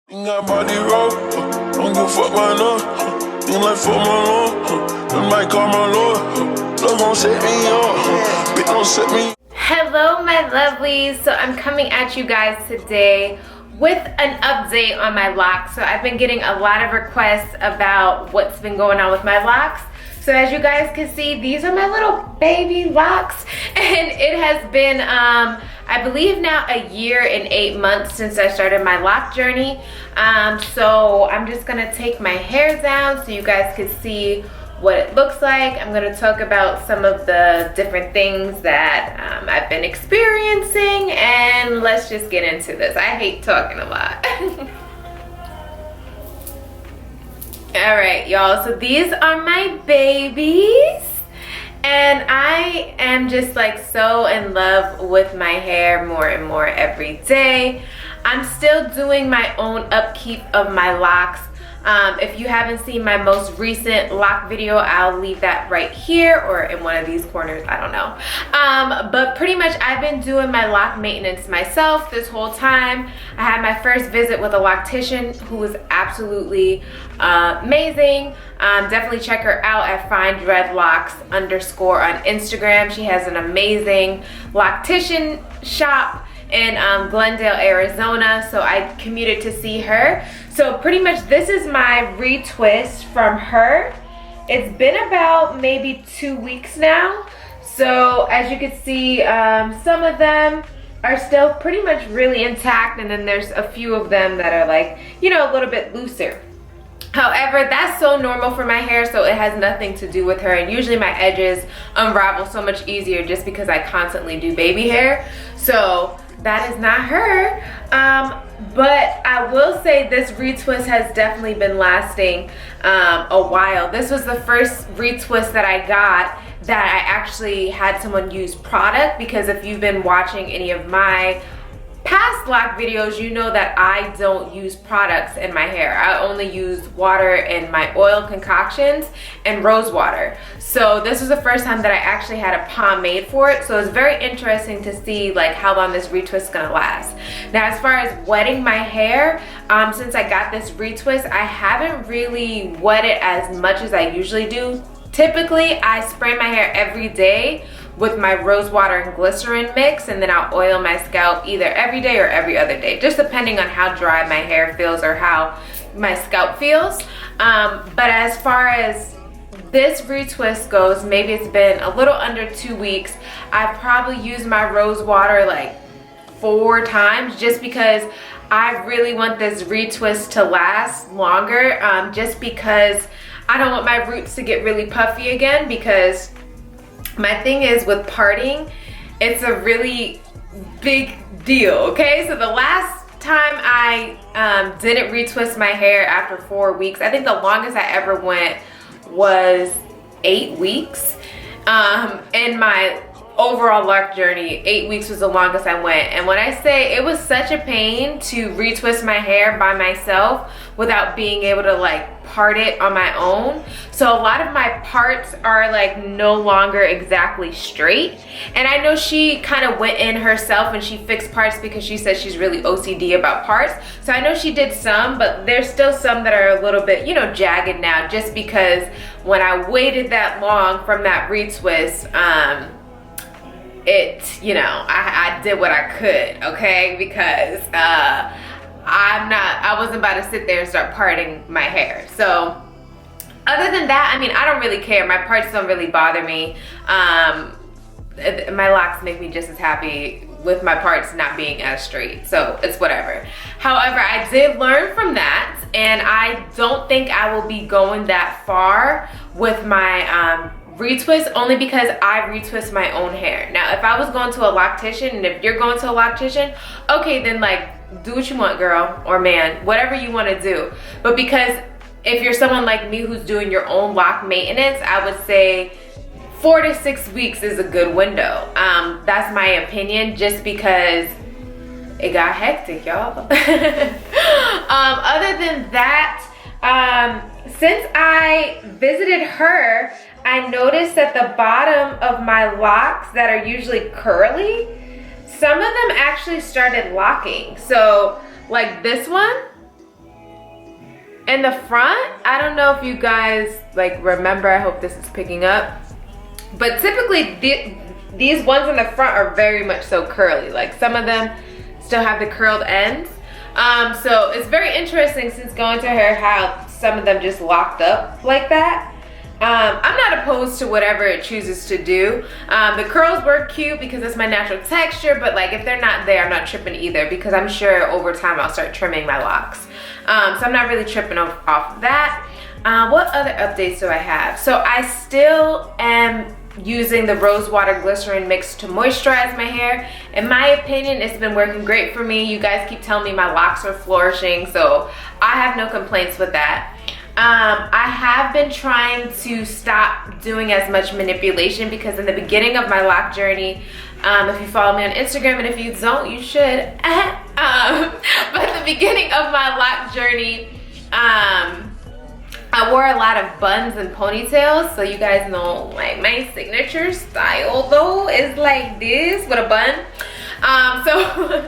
Got body roll, don't give a fuck right now. Ain't like fuck my lord, them might call my lord. Love gon' set me up, bitch don't set me. Hello my lovelies, so I'm coming at you guys today with an update on my locks. So I've been getting a lot of requests about what's been going on with my locks. So as you guys can see, these are my little baby locks, and it has been I believe now a year and 8 months since I started my loc journey. So I'm just gonna take my hair down so you guys can see what it looks like. I'm gonna talk about some of the different things that I've been experiencing, and let's just get into this. I hate talking a lot. All right, y'all, so these are my babies. And I am just like so in love with my hair more and more every day. I'm still doing my own upkeep of my locks. If you haven't seen my most recent loc video, I'll leave that right here or in one of these corners, I don't know. But pretty much I've been doing my loc maintenance myself this whole time. I had my first visit with a loctician who was absolutely amazing. Definitely check her out at Fine Hair Locs _ on Instagram. She has an amazing loctician shop in Glendale, Arizona, so I commuted to see her. So pretty much this is my retwist from her. It's been about maybe 2 weeks now. So as you can see, some of them are still pretty much really intact, and then there's a few of them that are like, you know, a little bit looser. However, that's so normal for my hair, so it has nothing to do with her, and usually my edges unravel so much easier just because I constantly do baby hair. So that is not her. But I will say this retwist has definitely been lasting a while. This was the first retwist that I got that I actually had someone use product, because if you've been watching any of my past loc videos, you know that I don't use products in my hair. I only use water and my oil concoctions and rose water. So this was the first time that I actually had a pomade for it. So it's very interesting to see like how long this retwist is gonna last. Now as far as wetting my hair, since I got this retwist, I haven't really wet it as much as I usually do. Typically, I spray my hair every day with my rose water and glycerin mix, and then I'll oil my scalp either every day or every other day, just depending on how dry my hair feels or how my scalp feels. But as far as this retwist goes, maybe it's been a little under 2 weeks. I've probably used my rose water like 4 times just because I really want this retwist to last longer, just because I don't want my roots to get really puffy again, because my thing is with parting, it's a really big deal, okay? So the last time I didn't retwist my hair after 4 weeks, I think the longest I ever went was 8 weeks. In my overall loc journey, 8 weeks was the longest I went. And when I say it was such a pain to retwist my hair by myself without being able to like part it on my own. So a lot of my parts are like no longer exactly straight. And I know she kind of went in herself and she fixed parts because she says she's really OCD about parts. So I know she did some, but there's still some that are a little bit, you know, jagged now, just because when I waited that long from that retwist, you know, I did what I could, okay? Because I wasn't about to sit there and start parting my hair. So other than that, I mean, I don't really care. My parts don't really bother me. My locks make me just as happy with my parts not being as straight, so it's whatever. However, I did learn from that, and I don't think I will be going that far with my retwist, only because I retwist my own hair. Now if I was going to a loctician, and if you're going to a loctician, okay, then like do what you want, girl or man, whatever you want to do. But because if you're someone like me who's doing your own loc maintenance, I would say 4 to 6 weeks is a good window. That's my opinion, just because it got hectic, y'all. Other than that, since I visited her, I noticed that the bottom of my locks that are usually curly, some of them actually started locking. So like this one, In the front, I don't know if you guys like remember, I hope this is picking up, but typically these ones in the front are very much so curly. Like some of them still have the curled ends. So it's very interesting since going to her how some of them just locked up like that. I'm not opposed to whatever it chooses to do. The curls were cute because it's my natural texture, but like if they're not there, I'm not tripping either, because I'm sure over time I'll start trimming my locks. So I'm not really tripping off of that. What other updates do I have? So I still am using the rose water glycerin mix to moisturize my hair. In my opinion, it's been working great for me. You guys keep telling me my locks are flourishing, so I have no complaints with that. I have been trying to stop doing as much manipulation, because in the beginning of my lock journey, if you follow me on Instagram, and if you don't, you should. But at the beginning of my lock journey, I wore a lot of buns and ponytails. So you guys know, like, my signature style though is like this with a bun. So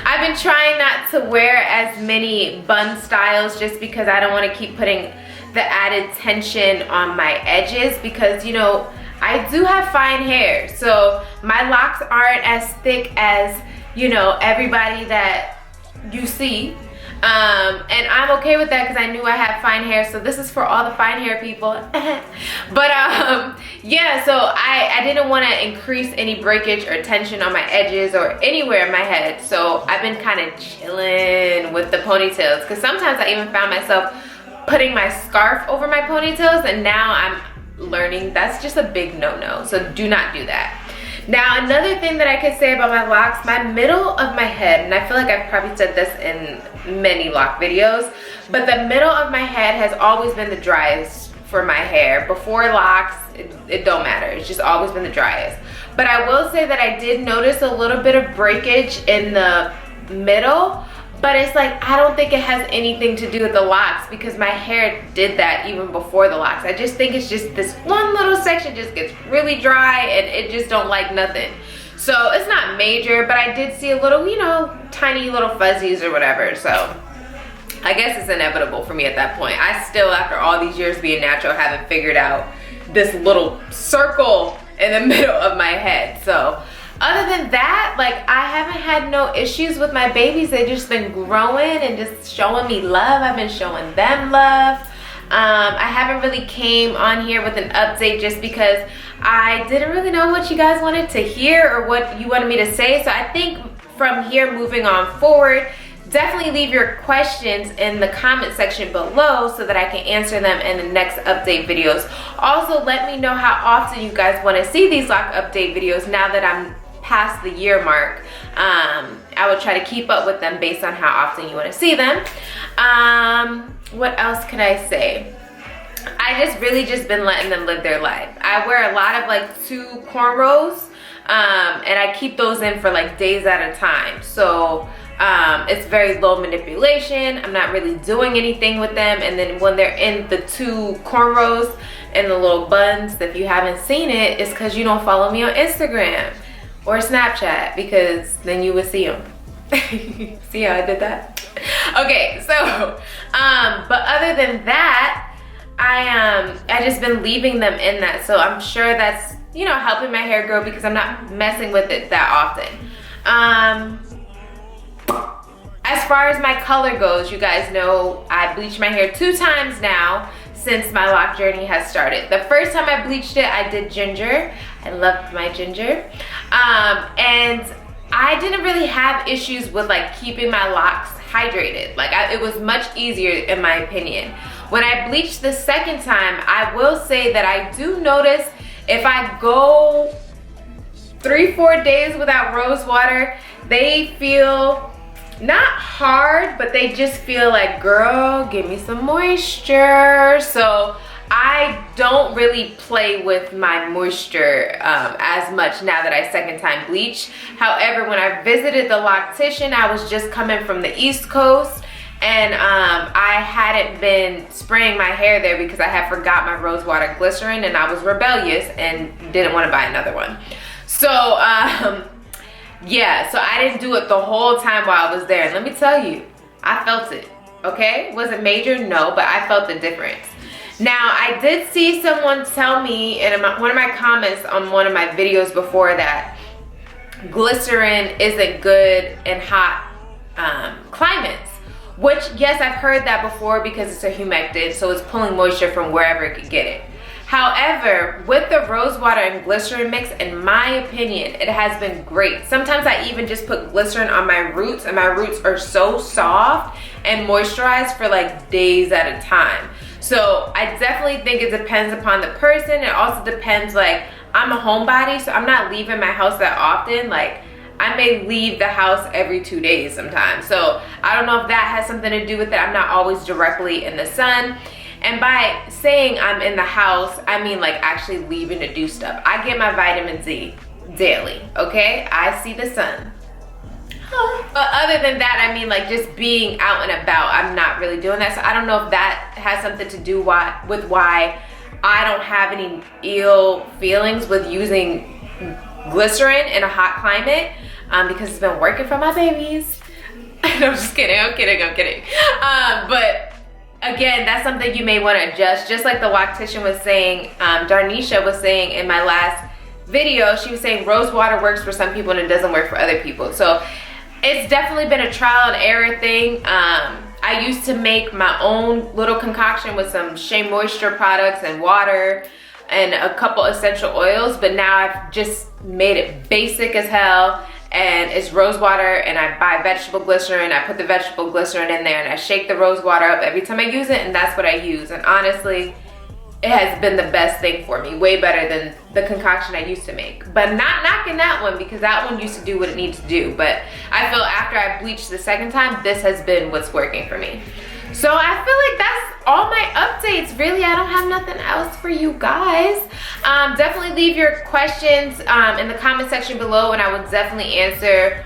I've been trying not to wear as many bun styles, just because I don't want to keep putting the added tension on my edges, because you know I do have fine hair, so my locks aren't as thick as, you know, everybody that you see. And I'm okay with that because I knew I had fine hair, so this is for all the fine hair people. But yeah, so I didn't want to increase any breakage or tension on my edges or anywhere in my head, so I've been kind of chilling with the ponytails, because sometimes I even found myself putting my scarf over my ponytails, and now I'm learning that's just a big no-no, so do not do that. Now, another thing that I could say about my locks, my middle of my head, and I feel like I've probably said this in many lock videos, but the middle of my head has always been the driest for my hair. Before locks, it don't matter. It's just always been the driest. But I will say that I did notice a little bit of breakage in the middle, but it's like, I don't think it has anything to do with the locks, because my hair did that even before the locks. I just think it's just this one little section just gets really dry and it just don't like nothing. So it's not major, but I did see a little, you know, tiny little fuzzies or whatever. So I guess it's inevitable for me at that point. I still, after all these years being natural, haven't figured out this little circle in the middle of my head. So other than that, like, I haven't had no issues with my babies. They've just been growing and just showing me love. I've been showing them love. I haven't really came on here with an update just because I didn't really know what you guys wanted to hear or what you wanted me to say. So I think from here moving on forward, definitely leave your questions in the comment section below so that I can answer them in the next update videos. Also, let me know how often you guys want to see these lock update videos now that I'm past the year mark. I would try to keep up with them based on how often you want to see them. What else can I say? I just really just been letting them live their life. I wear a lot of like 2 cornrows, and I keep those in for like days at a time. So it's very low manipulation. I'm not really doing anything with them. And then when they're in the 2 cornrows and the little buns, if you haven't seen it, it's because you don't follow me on Instagram or Snapchat, because then you would see them. See how I did that? Okay, so but other than that, I just been leaving them in that, so I'm sure that's, you know, helping my hair grow because I'm not messing with it that often. As far as my color goes, you guys know I bleached my hair 2 times now since my lock journey has started. The first time I bleached it, I did ginger. I loved my ginger. And I didn't really have issues with like keeping my locks hydrated. Like it was much easier in my opinion. When I bleached the second time, I will say that I do notice if I go 3-4 days without rose water, they feel not hard, but they just feel like, girl, give me some moisture. So I don't really play with my moisture as much now that I second time bleach. However, when I visited the loctician, I was just coming from the East Coast, and I hadn't been spraying my hair there because I had forgot my rose water glycerin, and I was rebellious and didn't want to buy another one. So yeah, so I didn't do it the whole time while I was there, and let me tell you, I felt it. okay? Was it major? No, but I felt the difference. Now, I did see someone tell me in one of my comments on one of my videos before that glycerin isn't good in hot climates, which, yes, I've heard that before because it's a humectant, so it's pulling moisture from wherever it could get it. However, with the rose water and glycerin mix, in my opinion, it has been great. Sometimes I even just put glycerin on my roots, and my roots are so soft and moisturized for like days at a time. So I definitely think it depends upon the person. It also depends, like, I'm a homebody, so I'm not leaving my house that often. Like, I may leave the house every 2 days sometimes. So I don't know if that has something to do with it. I'm not always directly in the sun. And by saying I'm in the house, I mean like actually leaving to do stuff. I get my vitamin D daily, okay? I see the sun. But other than that, I mean like just being out and about, I'm not really doing that. So I don't know if that has something to do with why I don't have any ill feelings with using glycerin in a hot climate, because it's been working for my babies. I'm just kidding, I'm kidding. But again, that's something you may want to adjust. Just like the loctician was saying, Darnisha was saying in my last video, she was saying rose water works for some people and it doesn't work for other people. So it's definitely been a trial and error thing. I used to make my own little concoction with some Shea Moisture products and water and a couple essential oils, but now I've just made it basic as hell, and it's rose water, and I buy vegetable glycerin. I put the vegetable glycerin in there and I shake the rose water up every time I use it, and that's what I use. And honestly, it has been the best thing for me, way better than the concoction I used to make. But not knocking that one, because that one used to do what it needs to do. But I feel after I bleached the second time, this has been what's working for me. So I feel like that's all my updates. Really, I don't have nothing else for you guys. Definitely leave your questions in the comment section below, and I will definitely answer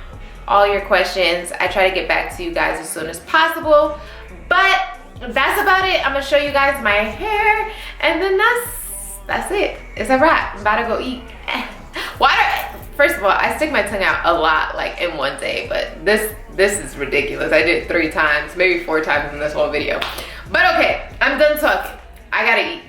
all your questions. I try to get back to you guys as soon as possible. But that's about it. I'm gonna show you guys my hair, and then that's it. It's a wrap. I'm about to go eat. Water. First of all, I stick my tongue out a lot, like in one day, but this is ridiculous. I did it 3 times, maybe 4 times in this whole video. But okay, I'm done talking. I gotta eat.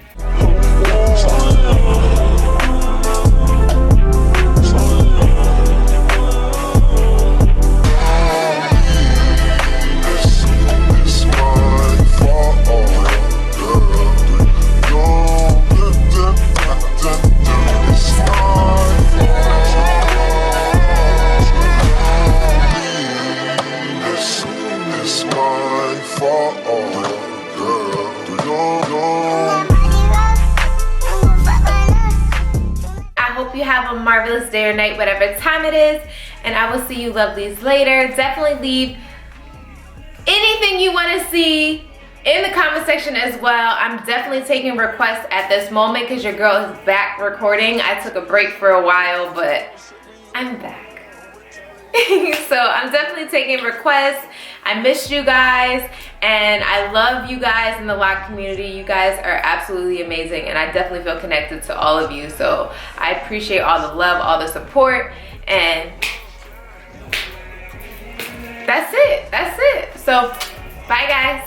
Have a marvelous day or night, whatever time it is, and I will see you lovelies later. Definitely leave anything you want to see in the comment section as well. I'm definitely taking requests at this moment because your girl is back recording. I took a break for a while, but I'm back. So I'm definitely taking requests. I missed you guys, and I love you guys in the Loc community. You guys are absolutely amazing, and I definitely feel connected to all of you. So I appreciate all the love, all the support, and that's it. So bye guys.